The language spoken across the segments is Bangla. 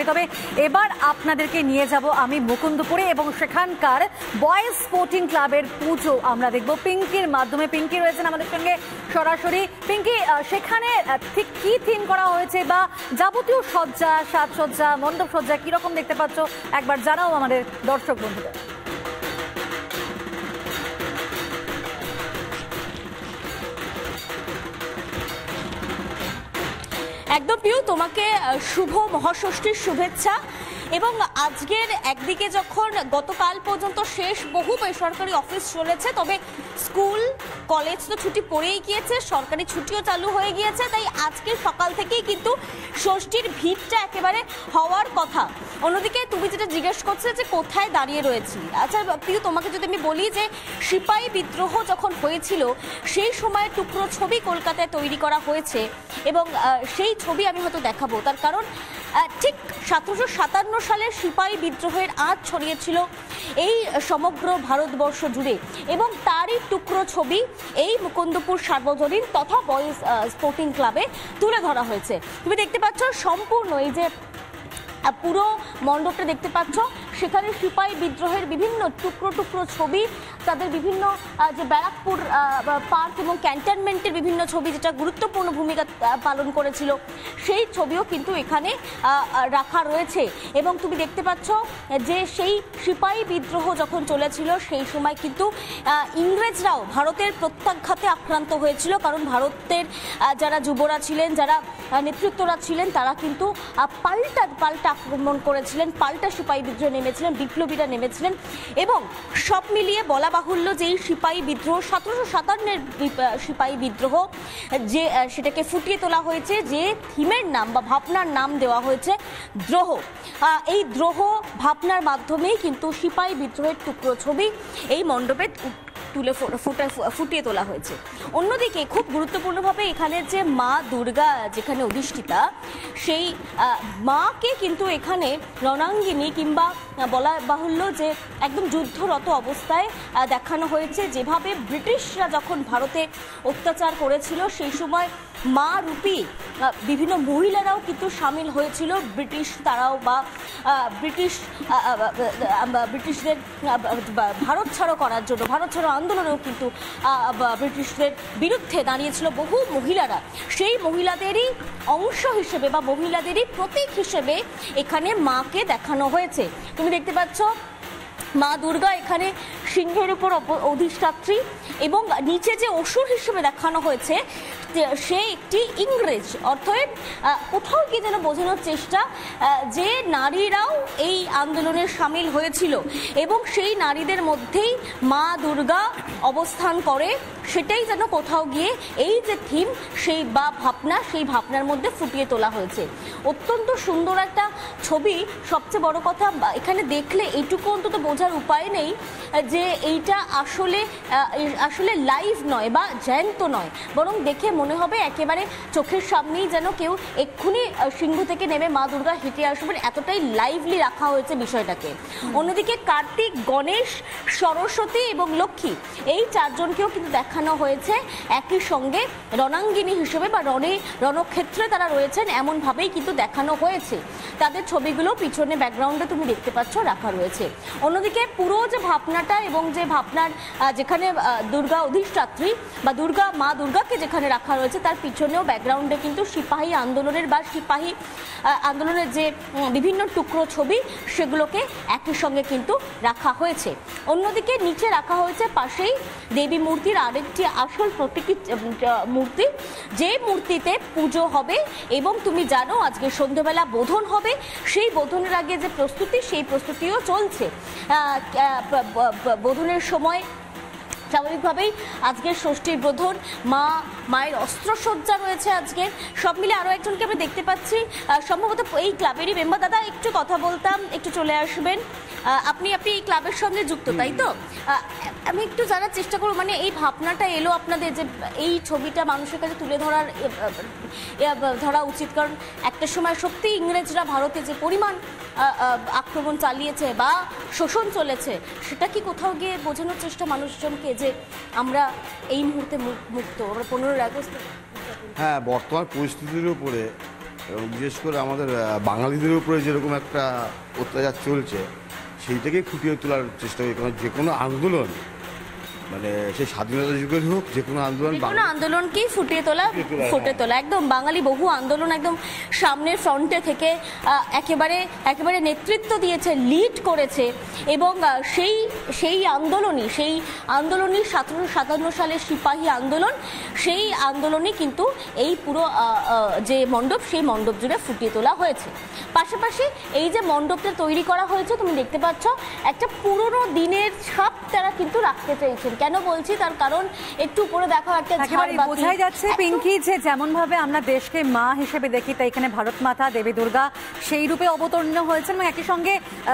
থাকবে। তবে এবার আপনাদেরকে নিয়ে যাব আমি মুকুন্দপুরে এবং সেখানকার বয়েজ স্পোর্টিং ক্লাবের পুজো আমরা দেখব পিঙ্কির মাধ্যমে। পিঙ্কি রয়েছেন আমাদের সঙ্গে সরাসরি। পিঙ্কি, সেখানে ঠিক কি থিম করা হয়েছে বা যাবতীয় সজ্জা, সাজসজ্জা, মণ্ডপ সজ্জা কিরকম দেখতে পাচ্ছ একবার জানাও আমাদের দর্শক বন্ধুদের। একদম পিউ, তোমাকে শুভ মহাষষ্ঠীর শুভেচ্ছা। এবং আজকের একদিকে যখন গতকাল পর্যন্ত শেষ বহু বেসরকারি অফিস চলেছে, তবে স্কুল কলেজ তো ছুটি পড়েই গিয়েছে, সরকারি ছুটিও চালু হয়ে গিয়েছে, তাই আজকে সকাল থেকেই কিন্তু ষষ্ঠীর ভিড়টা একেবারে হওয়ার কথা। অন্যদিকে তুমি যেটা জিজ্ঞেস করছো যে কোথায় দাঁড়িয়ে রয়েছি, আচ্ছা পিউ তোমাকে যদি আমি বলি যে সিপাহী বিদ্রোহ যখন হয়েছিল সেই সময়ের টুকরো ছবি কলকাতায় তৈরি করা হয়েছে এবং সেই ছবি আমি হয়তো দেখাবো। তার কারণ ঠিক 1757 সালের সিপাহী বিদ্রোহের আঁচ ছড়িয়েছিল এই সমগ্র ভারতবর্ষ জুড়ে এবং তারই টুকরো ছবি এই মুকুন্দপুর সার্বজনীন তথা বয়েজ স্পোর্টিং ক্লাবে তুলে ধরা হয়েছে। তুমি দেখতে পাচ্ছ সম্পূর্ণ এই যে পুরো মণ্ডপটা দেখতে পাচ্ছ, সেখানে সিপাহী বিদ্রোহের বিভিন্ন টুকরো টুকরো ছবি, তাদের বিভিন্ন যে ব্যারাকপুর পার্ক এবং ক্যান্টনমেন্টের বিভিন্ন ছবি যেটা গুরুত্বপূর্ণ ভূমিকা পালন করেছিল সেই ছবিও কিন্তু এখানে রাখা রয়েছে। এবং তুমি দেখতে পাচ্ছ যে সেই সিপাহী বিদ্রোহ যখন চলেছিল সেই সময় কিন্তু ইংরেজরাও ভারতের প্রত্যাঘাতে আক্রান্ত হয়েছিল, কারণ ভারতের যারা যুবরা ছিলেন, যারা নেতৃত্বরা ছিলেন, তারা কিন্তু পাল্টা আক্রমণ করেছিলেন, পাল্টা সিপাহী বিদ্রোহে নেমেছিলেন, বিপ্লবীরা নেমেছিলেন। এবং সব মিলিয়ে বলা বাহুল্য যে এই সিপাহী বিদ্রোহ 1757-এর সিপাহী বিদ্রোহ যে সেটাকে ফুটিয়ে তোলা হয়েছে, যে থিমের নাম বা ভাবনার নাম দেওয়া হয়েছে দ্রোহ। এই দ্রোহ ভাবনার মাধ্যমেই কিন্তু সিপাহী বিদ্রোহের টুকরো ছবি এই মণ্ডপে ফুটিয়ে তোলা হয়েছে। অন্যদিকে খুব গুরুত্বপূর্ণভাবে এখানে যে মা দুর্গা যেখানে অধিষ্ঠিতা, সেই মাকে কিন্তু এখানে রণাঙ্গিনী কিংবা বলা বাহুল্য যে একদম যুদ্ধরত অবস্থায় দেখানো হয়েছে। যেভাবে ব্রিটিশরা যখন ভারতে অত্যাচার করেছিল সেই সময় মা রূপী বিভিন্ন মহিলারাও কিন্তু সামিল হয়েছিল ব্রিটিশ তারাও বা ব্রিটিশদের ভারত ছাড়ো করার জন্য, ভারত ছাড়ো আন্দোলনেও কিন্তু ব্রিটিশদের বিরুদ্ধে দাঁড়িয়েছিল বহু মহিলারা। সেই মহিলাদেরই অংশ হিসেবে বা মহিলাদেরই প্রতীক হিসেবে এখানে মাকে দেখানো হয়েছে। তুমি দেখতে পাচ্ছ মা দুর্গা এখানে সিংহের উপর অধিষ্ঠাত্রী এবং নিচে যে অসুর হিসেবে দেখানো হয়েছে সে একটি ইংরেজ। অর্থাৎ কোথাও গিয়ে যেন বোঝানোর চেষ্টা যে নারীরাও এই আন্দোলনে সামিল হয়েছিল এবং সেই নারীদের মধ্যেই মা দুর্গা অবস্থান করে, সেটাই যেন কোথাও গিয়ে এই যে থিম সেই বা ভাবনা, সেই ভাবনার মধ্যে ফুটিয়ে তোলা হয়েছে। অত্যন্ত সুন্দর একটা ছবি। সবচেয়ে বড় কথা এখানে দেখলে এইটুকু অন্তত বোঝার উপায় নেই যে এইটা আসলে লাইভ নয় বা জ্যান্ত নয়, বরং দেখে মনে হবে একেবারে চোখের সামনেই যেন কেউ এক্ষুনি সিংহ থেকে নেমে মা দুর্গা হেঁটে আসবেন, এতটাই লাইভলি রাখা হয়েছে বিষয়টাকে। অন্যদিকে কার্তিক, গণেশ, সরস্বতী এবং লক্ষ্মী এই চারজনকেও কিন্তু দেখানো হয়েছে একই সঙ্গে রণাঙ্গিনী হিসেবে বা রণক্ষেত্রে তারা রয়েছেন এমনভাবেই কিন্তু দেখানো হয়েছে। তাদের ছবিগুলো পিছনে ব্যাকগ্রাউন্ডে তুমি দেখতে পাচ্ছ রাখা রয়েছে। অন্যদিকে পুরো যে ভাবনাটা এবং যে ভাবনার যেখানে দুর্গা অধিষ্ঠাত্রী বা মা দুর্গাকে যেখানে রাখা রয়েছে তার পিছনেও ব্যাকগ্রাউন্ডে কিন্তু সিপাহী আন্দোলনের বা সিপাহী আন্দোলনের যে বিভিন্ন টুকরো ছবি সেগুলোকে একই সঙ্গে কিন্তু রাখা হয়েছে। অন্যদিকে নিচে রাখা হয়েছে পাশেই দেবী মূর্তির আরেকটি আসল প্রতীকী মূর্তি, যে মূর্তিতে পুজো হবে এবং তুমি জানো আজকে সন্ধ্যেবেলা বোধন হবে। সেই বোধনের আগে যে প্রস্তুতি, সেই প্রস্তুতিও চলছে। বোধনের সময় স্বাভাবিকভাবেই আজকের ষষ্ঠীর বোধন, মায়ের অস্ত্রসজ্জা রয়েছে আজকের। সব মিলে আরও একজনকে আমরা দেখতে পাচ্ছি, সম্ভবত এই ক্লাবেরই মেম্বার। দাদা একটু কথা বলতাম, একটু চলে আসবেন। আপনি এই ক্লাবের সঙ্গে যুক্ত, তাই তো? আমি একটু জানার চেষ্টা করব, মানে এই ভাবনাটা এলো আপনাদের যে এই ছবিটা মানুষের কাছে তুলে ধরা উচিত, কারণ একটা সময় সত্যি ইংরেজরা ভারতে যে পরিমাণ আক্রমণ চালিয়েছে বা শোষণ চলেছে, সেটা কি কোথাও গিয়ে বোঝানোর চেষ্টা মানুষজনকে যে আমরা এই মুহূর্তে মুক্ত, আমরা 15 আগস্ট? হ্যাঁ, বর্তমান পরিস্থিতির উপরে এবং বিশেষ করে আমাদের বাঙালিদের উপরে যেরকম একটা অত্যাচার চলছে সেইটাকেই ফুটিয়ে তোলার চেষ্টা করি। কারণ যে কোনো আন্দোলন মানে সেই স্বাধীনতা যুগের হোক যে কোনো আন্দোলনকেই ফুটিয়ে তোলা একদম বাঙালি বহু আন্দোলন একদম সামনের ফ্রন্টে থেকে একেবারে নেতৃত্ব দিয়েছে, লিড করেছে এবং সেই আন্দোলনই 1757 সালের সিপাহী আন্দোলন, সেই আন্দোলনই কিন্তু এই পুরো যে মণ্ডপ সেই মণ্ডপ জুড়ে ফুটিয়ে তোলা হয়েছে। পাশাপাশি এই যে মণ্ডপটা তৈরি করা হয়েছে তুমি দেখতে পাচ্ছ একটা পুরনো দিনের ছাপ তারা কিন্তু রাখতে চাইছেন। কেন বলছি তার কারণ একটু উপরে দেখো একটা বোঝাই যাচ্ছে পিঙ্কি যে যেমন ভাবে আমরা দেশকে মা হিসেবে দেখি তাই এখানে ভারত মাতা দেবী দুর্গা সেই রূপে অবতীর্ণ হয়েছেন এবং একই সঙ্গে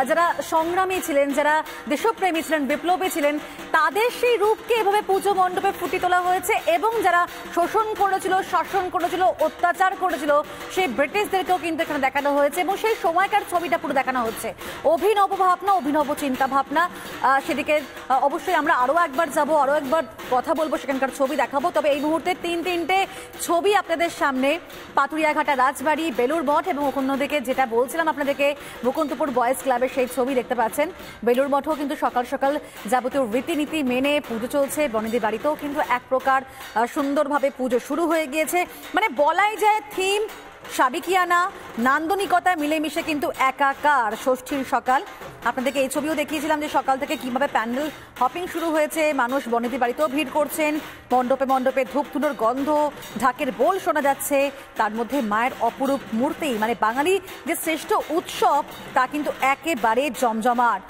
যারা সংগ্রামী ছিলেন, যারা দেশপ্রেমী ছিলেন, বিপ্লবী ছিলেন, তাদের সেই রূপকে এভাবে পুজো মণ্ডপে ফুটিয়ে তোলা হয়েছে এবং যারা শোষণ করেছিল, শাসন করেছিল, অত্যাচার করেছিল সেই ব্রিটিশদেরকেও কিন্তু এখানে দেখানো হয়েছে এবং সেই সময়কার ছবিটা পুরো দেখানো হচ্ছে। অভিনব ভাবনা, অভিনব চিন্তা ভাবনা, সেদিকে অবশ্যই আমরা আরো একবার যাব, আরো একবার কথা বলবো, সেখানকার ছবি দেখাবো। তবে এই মুহূর্তে তিনটে ছবি আপনাদের সামনে, পাতুরিয়াঘাটা রাজবাড়ি, বেলুর মঠ এবং অন্যদিকে যেটা বলছিলাম আপনাদেরকে মুকুন্দপুর বয়েজ ক্লাবের সেই ছবি দেখতে পাচ্ছেন। বেলুর মঠও কিন্তু সকাল সকাল যাবতীয় রীতিনীতি মেনে পুজো চলছে, বনেদি বাড়িতেও কিন্তু এক প্রকার সুন্দরভাবে পুজো শুরু হয়ে গিয়েছে। মানে বলাই যায় থিম সাবিকিয়ানা নান্দনিকতা মিলেমিশে কিন্তু একাকার ষষ্ঠীর সকাল। আপনাদেরকে এই ছবিও দেখিয়েছিলাম যে সকাল থেকে কিভাবে প্যান্ডেল হপিং শুরু হয়েছে, মানুষ বনেদি বাড়িতেও ভিড় করছেন, মণ্ডপে মণ্ডপে ধূপ ধুনোর গন্ধ, ঢাকের বোল শোনা যাচ্ছে, তার মধ্যে মায়ের অপরূপ মূর্তি, মানে বাঙালি যে শ্রেষ্ঠ উৎসব তা কিন্তু একেবারে জমজমাট।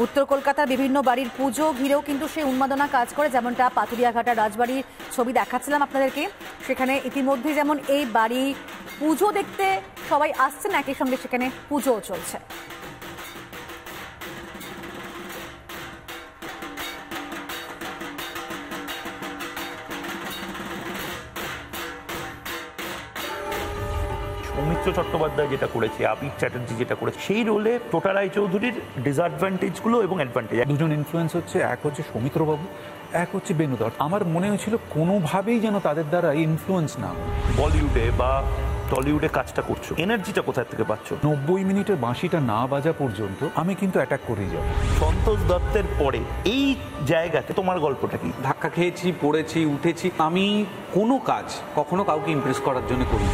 উত্তর কলকাতার বিভিন্ন বাড়ির পুজো ঘিরেও কিন্তু সেই উন্মাদনা কাজ করে, যেমনটা পাতুরিয়াঘাটা রাজবাড়ির ছবি দেখাচ্ছিলাম আপনাদেরকে। সেখানে ইতিমধ্যে যেমন এই বাড়ি পুজো দেখতে সবাই আসছেন, একই সঙ্গে সেখানে পুজোও চলছে। সৌমিত্র চট্টোপাধ্যায় যেটা করেছে, আবির চ্যাটার্জি যেটা করেছে, সেই রোলে টোটা রায়চৌধুরীর ডিসঅ্যাডভান্টেজগুলো এবং অ্যাডভান্টেজ, দুজন ইনফ্লুয়েন্স হচ্ছে, এক হচ্ছে সৌমিত্রবাবু, এক হচ্ছে বেনুদর। আমার মনে হয়েছিল কোনোভাবেই যেন তাদের দ্বারা ইনফ্লুয়েন্স না। বলিউডে বা টলিউডে কাজটা করছো, এনার্জিটা কোথায় থেকে পাচ্ছ? 90 মিনিটের বাঁশিটা না বাজা পর্যন্ত আমি কিন্তু অ্যাটাক করেই যাব। সন্তোষ দত্তের পরে এই জায়গাতে তোমার গল্পটা কি? ধাক্কা খেয়েছি, পড়েছি, উঠেছি। আমি কোনো কাজ কখনো কাউকে ইমপ্রেস করার জন্য করি।